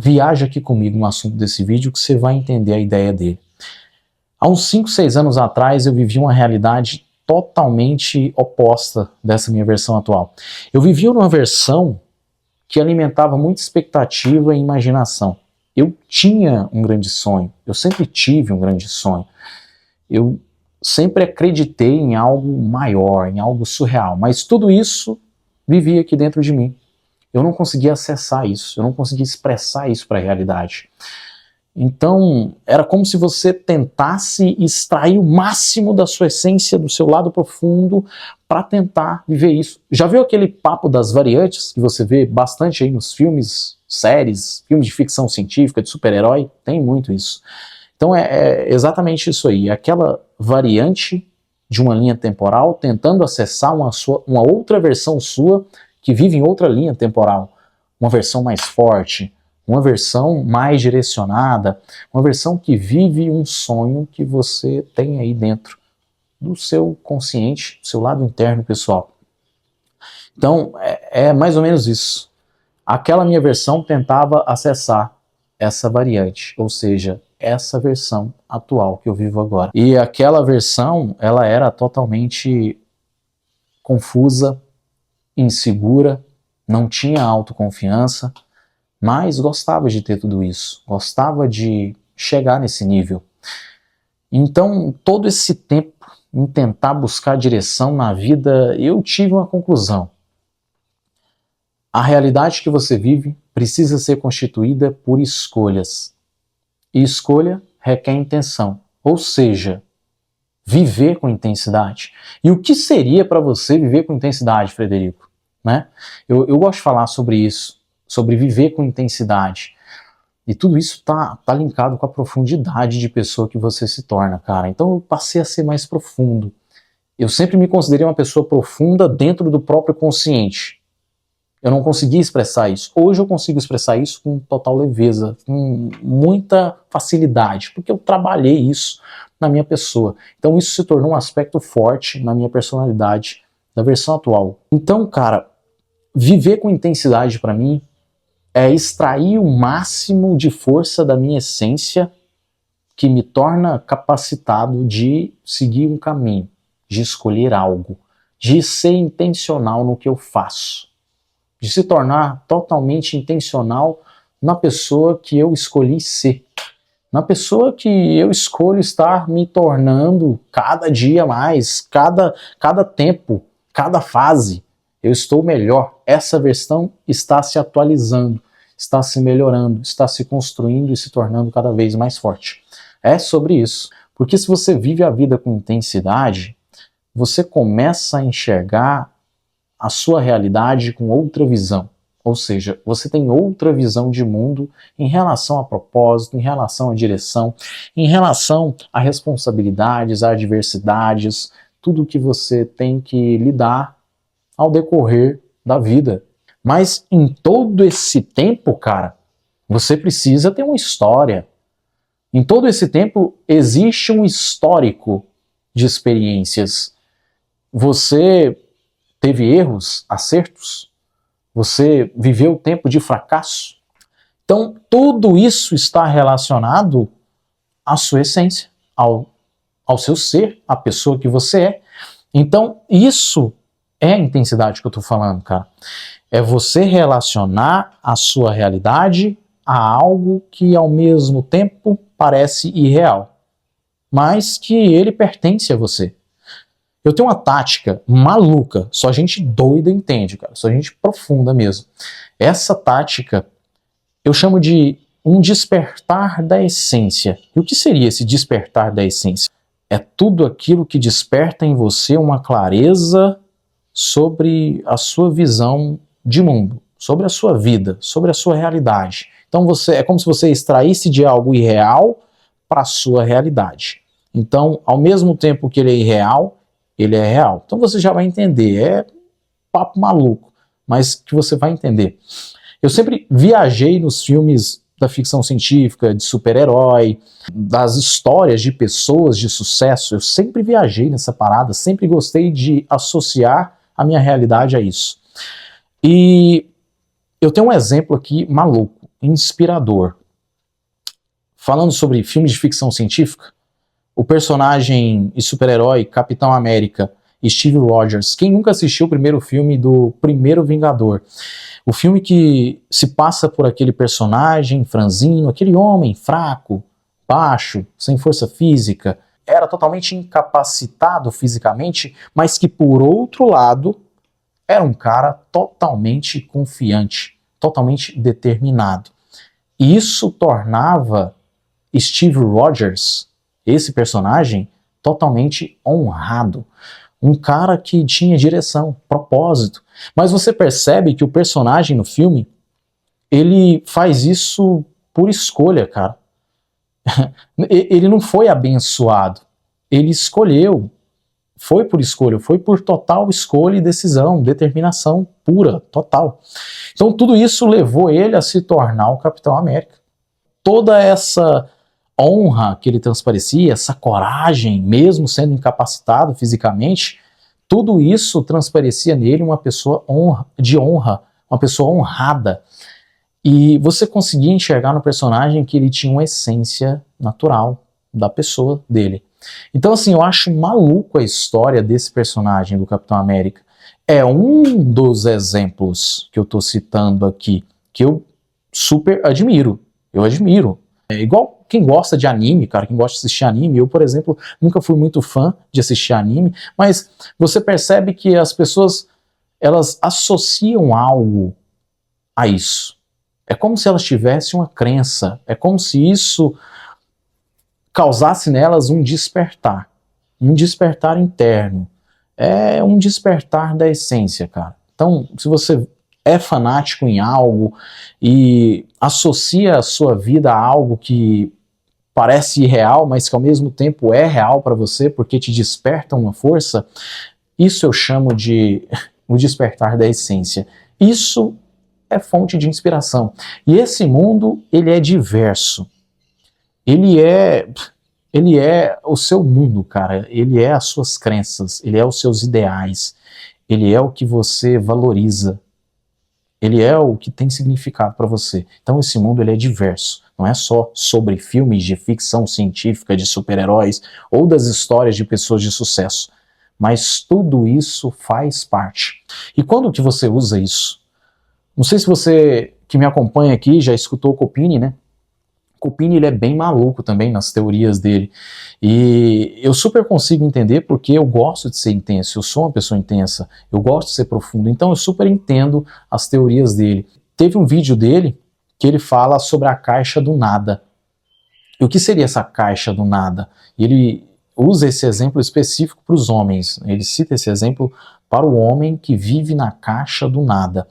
viaja aqui comigo no assunto desse vídeo que você vai entender a ideia dele. Há uns 5, 6 anos atrás eu vivi uma realidade totalmente oposta dessa minha versão atual. Eu vivia numa versão que alimentava muita expectativa e imaginação. Eu tinha um grande sonho, eu sempre tive um grande sonho. Eu sempre acreditei em algo maior, em algo surreal, mas tudo isso vivia aqui dentro de mim. Eu não conseguia acessar isso, eu não conseguia expressar isso para a realidade. Então, era como se você tentasse extrair o máximo da sua essência, do seu lado profundo, para tentar viver isso. Já viu aquele papo das variantes, que você vê bastante aí nos filmes, séries, filmes de ficção científica, de super-herói? Tem muito isso. Então é exatamente isso aí, aquela variante de uma linha temporal tentando acessar uma outra versão sua que vive em outra linha temporal, uma versão mais forte, uma versão mais direcionada, uma versão que vive um sonho que você tem aí dentro do seu consciente, do seu lado interno pessoal. Então é mais ou menos isso. Aquela minha versão tentava acessar essa variante, ou seja, essa versão atual que eu vivo agora. E aquela versão, ela era totalmente confusa, insegura, não tinha autoconfiança, mas gostava de ter tudo isso, gostava de chegar nesse nível. Então, todo esse tempo em tentar buscar direção na vida, eu tive uma conclusão. A realidade que você vive precisa ser constituída por escolhas. E escolha requer intenção, ou seja, viver com intensidade. E o que seria para você viver com intensidade, Frederico? Né? Eu gosto de falar sobre isso, sobre viver com intensidade. E tudo isso tá linkado com a profundidade de pessoa que você se torna, cara. Então eu passei a ser mais profundo. Eu sempre me considerei uma pessoa profunda dentro do próprio consciente. Eu não conseguia expressar isso. Hoje eu consigo expressar isso com total leveza, com muita facilidade, porque eu trabalhei isso na minha pessoa. Então isso se tornou um aspecto forte na minha personalidade da versão atual. Então, cara, viver com intensidade para mim é extrair o máximo de força da minha essência que me torna capacitado de seguir um caminho, de escolher algo, de ser intencional no que eu faço, de se tornar totalmente intencional na pessoa que eu escolhi ser, na pessoa que eu escolho estar me tornando cada dia mais, cada tempo, cada fase. Eu estou melhor, essa versão está se atualizando, está se melhorando, está se construindo e se tornando cada vez mais forte. É sobre isso, porque se você vive a vida com intensidade, você começa a enxergar a sua realidade com outra visão. Ou seja, você tem outra visão de mundo em relação a propósito, em relação à direção, em relação a responsabilidades, a adversidades, tudo que você tem que lidar ao decorrer da vida. Mas em todo esse tempo, cara, você precisa ter uma história. Em todo esse tempo existe um histórico de experiências. Você teve erros, acertos, você viveu tempo de fracasso. Então, tudo isso está relacionado à sua essência, ao seu ser, à pessoa que você é. Então, isso é a intensidade que eu estou falando, cara. É você relacionar a sua realidade a algo que, ao mesmo tempo, parece irreal, mas que ele pertence a você. Eu tenho uma tática maluca, só gente doida entende, cara, só gente profunda mesmo. Essa tática eu chamo de um despertar da essência. E o que seria esse despertar da essência? É tudo aquilo que desperta em você uma clareza sobre a sua visão de mundo, sobre a sua vida, sobre a sua realidade. Então é como se você extraísse de algo irreal para a sua realidade. Então, ao mesmo tempo que ele é irreal, ele é real. Então você já vai entender, é papo maluco, mas que você vai entender. Eu sempre viajei nos filmes da ficção científica, de super-herói, das histórias de pessoas de sucesso, eu sempre viajei nessa parada, sempre gostei de associar a minha realidade a isso. E eu tenho um exemplo aqui maluco. inspirador. Falando sobre filmes de ficção científica, o personagem e super-herói Capitão América, Steve Rogers. Quem nunca assistiu o primeiro filme do Primeiro Vingador? O filme que se passa por aquele personagem franzino, aquele homem fraco, baixo, sem força física, era totalmente incapacitado fisicamente, mas que, por outro lado, era um cara totalmente confiante, totalmente determinado. E isso tornava Steve Rogers, esse personagem, totalmente honrado. Um cara que tinha direção, propósito. Mas você percebe que o personagem no filme, ele faz isso por escolha, cara. Ele não foi abençoado. Ele escolheu. Foi por escolha, foi por total escolha e decisão, determinação pura, total. Então tudo isso levou ele a se tornar o Capitão América. Toda essa honra que ele transparecia, essa coragem, mesmo sendo incapacitado fisicamente, tudo isso transparecia nele uma pessoa de honra, uma pessoa honrada. E você conseguia enxergar no personagem que ele tinha uma essência natural da pessoa dele. Então, assim, eu acho maluco a história desse personagem do Capitão América. É um dos exemplos que eu tô citando aqui, que eu super admiro. Eu admiro. É igual quem gosta de anime, cara, quem gosta de assistir anime. Eu, por exemplo, nunca fui muito fã de assistir anime, mas você percebe que as pessoas, elas associam algo a isso. É como se elas tivessem uma crença, é como se isso causasse nelas um despertar interno. É um despertar da essência, cara. Então, se você é fanático em algo e associa a sua vida a algo que parece irreal, mas que ao mesmo tempo é real para você, porque te desperta uma força, isso eu chamo de o despertar da essência. Isso é fonte de inspiração. E esse mundo, ele é diverso. Ele é o seu mundo, cara. Ele é as suas crenças, ele é os seus ideais, ele é o que você valoriza, ele é o que tem significado para você. Então esse mundo, ele é diverso. Não é só sobre filmes de ficção científica, de super-heróis ou das histórias de pessoas de sucesso, mas tudo isso faz parte. E quando que você usa isso? Não sei se você que me acompanha aqui já escutou o Copini, né? Copini, ele é bem maluco também nas teorias dele. E eu super consigo entender porque eu gosto de ser intenso, eu sou uma pessoa intensa, eu gosto de ser profundo, então eu super entendo as teorias dele. Teve um vídeo dele que ele fala sobre a caixa do nada. E o que seria essa caixa do nada? E ele usa esse exemplo específico para os homens. Ele cita esse exemplo para o homem que vive na caixa do nada.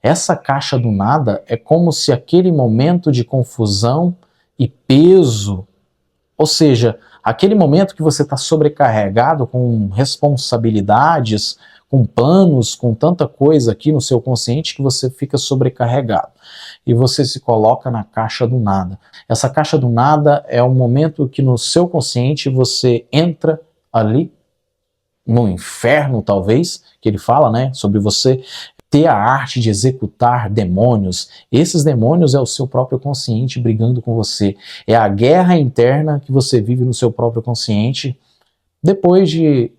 Essa caixa do nada é como se aquele momento de confusão e peso, ou seja, aquele momento que você está sobrecarregado com responsabilidades, com planos, com tanta coisa aqui no seu consciente que você fica sobrecarregado. E você se coloca na caixa do nada. Essa caixa do nada é um momento que no seu consciente você entra ali, no inferno talvez, que ele fala, né, sobre você ter a arte de executar demônios. Esses demônios é o seu próprio consciente brigando com você. É a guerra interna que você vive no seu próprio consciente depois de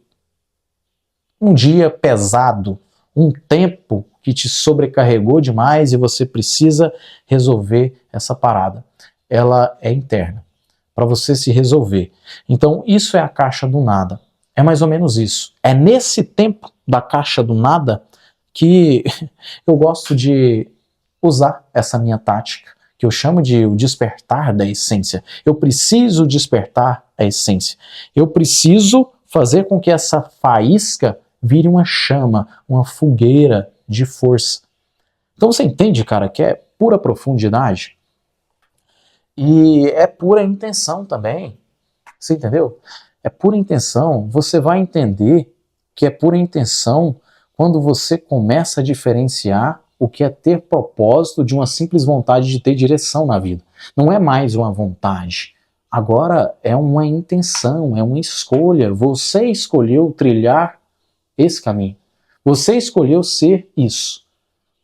um dia pesado, um tempo que te sobrecarregou demais e você precisa resolver essa parada. Ela é interna, para você se resolver. Então isso é a caixa do nada. É mais ou menos isso. É nesse tempo da caixa do nada que eu gosto de usar essa minha tática, que eu chamo de o despertar da essência. Eu preciso despertar a essência. Eu preciso fazer com que essa faísca vire uma chama, uma fogueira de força. Então você entende, cara, que é pura profundidade e é pura intenção também. Você entendeu? É pura intenção. Você vai entender que é pura intenção quando você começa a diferenciar o que é ter propósito de uma simples vontade de ter direção na vida. Não é mais uma vontade. Agora é uma intenção, é uma escolha. Você escolheu trilhar esse caminho. Você escolheu ser isso.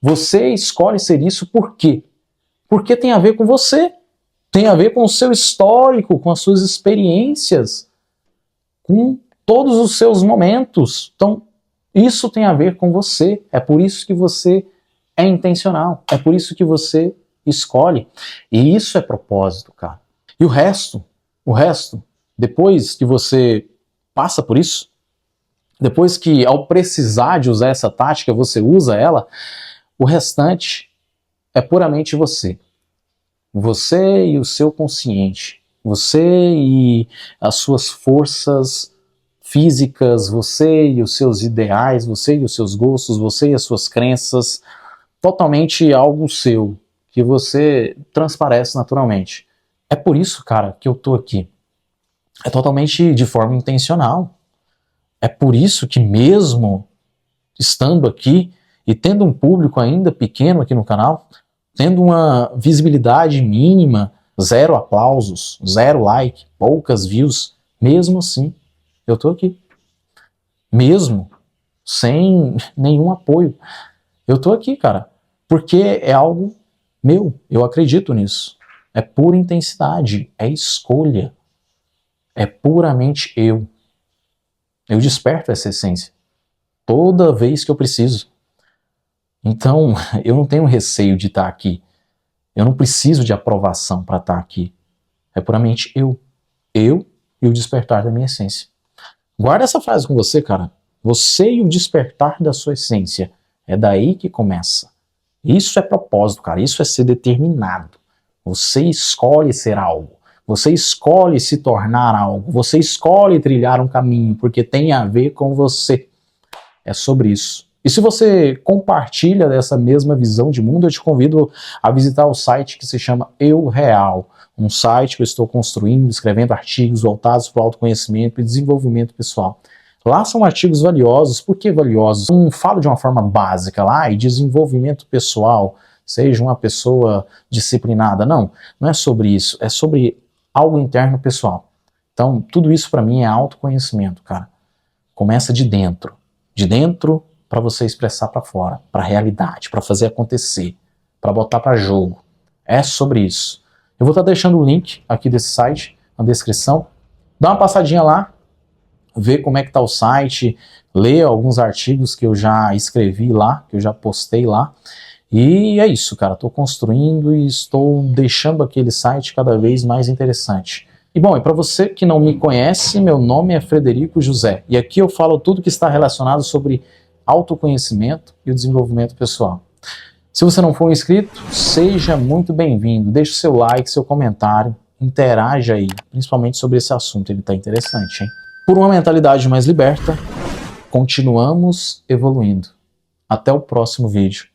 Você escolhe ser isso por quê? Porque tem a ver com você, tem a ver com o seu histórico, com as suas experiências, com todos os seus momentos. Então, isso tem a ver com você. É por isso que você é intencional. É por isso que você escolhe. E isso é propósito, cara. E o resto, depois que você passa por isso, depois que ao precisar de usar essa tática, você usa ela, o restante é puramente você. Você e o seu consciente. Você e as suas forças físicas, você e os seus ideais, você e os seus gostos, você e as suas crenças, totalmente algo seu, que você transparece naturalmente. É por isso, cara, que eu tô aqui. É totalmente de forma intencional. É por isso que mesmo estando aqui e tendo um público ainda pequeno aqui no canal, tendo uma visibilidade mínima, 0 aplausos, 0 like, poucas views, mesmo assim, eu tô aqui. Mesmo sem nenhum apoio. Eu tô aqui, cara, porque é algo meu, eu acredito nisso. É pura intensidade, é escolha. É puramente eu. Eu desperto essa essência toda vez que eu preciso. Então, eu não tenho receio de estar aqui. Eu não preciso de aprovação para estar aqui. É puramente eu. Eu e o despertar da minha essência. Guarda essa frase com você, cara. Você e o despertar da sua essência. É daí que começa. Isso é propósito, cara. Isso é ser determinado. Você escolhe ser algo. Você escolhe se tornar algo. Você escolhe trilhar um caminho, porque tem a ver com você. É sobre isso. E se você compartilha dessa mesma visão de mundo, eu te convido a visitar o site que se chama Eu Real. Um site que eu estou construindo, escrevendo artigos voltados para o autoconhecimento e desenvolvimento pessoal. Lá são artigos valiosos. Por que valiosos? Não falo de uma forma básica lá e desenvolvimento pessoal, seja uma pessoa disciplinada. Não, não é sobre isso. É sobre algo interno pessoal. Então, tudo isso para mim é autoconhecimento, cara. Começa de dentro. De dentro para você expressar para fora, para a realidade, para fazer acontecer, para botar para jogo. É sobre isso. Eu vou estar deixando o link aqui desse site na descrição. Dá uma passadinha lá, vê como é que tá o site, lê alguns artigos que eu já escrevi lá, que eu já postei lá. E é isso, cara. Estou construindo e estou deixando aquele site cada vez mais interessante. E bom, e para você que não me conhece, meu nome é Frederico José. E aqui eu falo tudo que está relacionado sobre autoconhecimento e o desenvolvimento pessoal. Se você não for inscrito, seja muito bem-vindo. Deixe seu like, seu comentário, interaja aí, principalmente sobre esse assunto, ele está interessante, hein? Por uma mentalidade mais liberta, continuamos evoluindo. Até o próximo vídeo.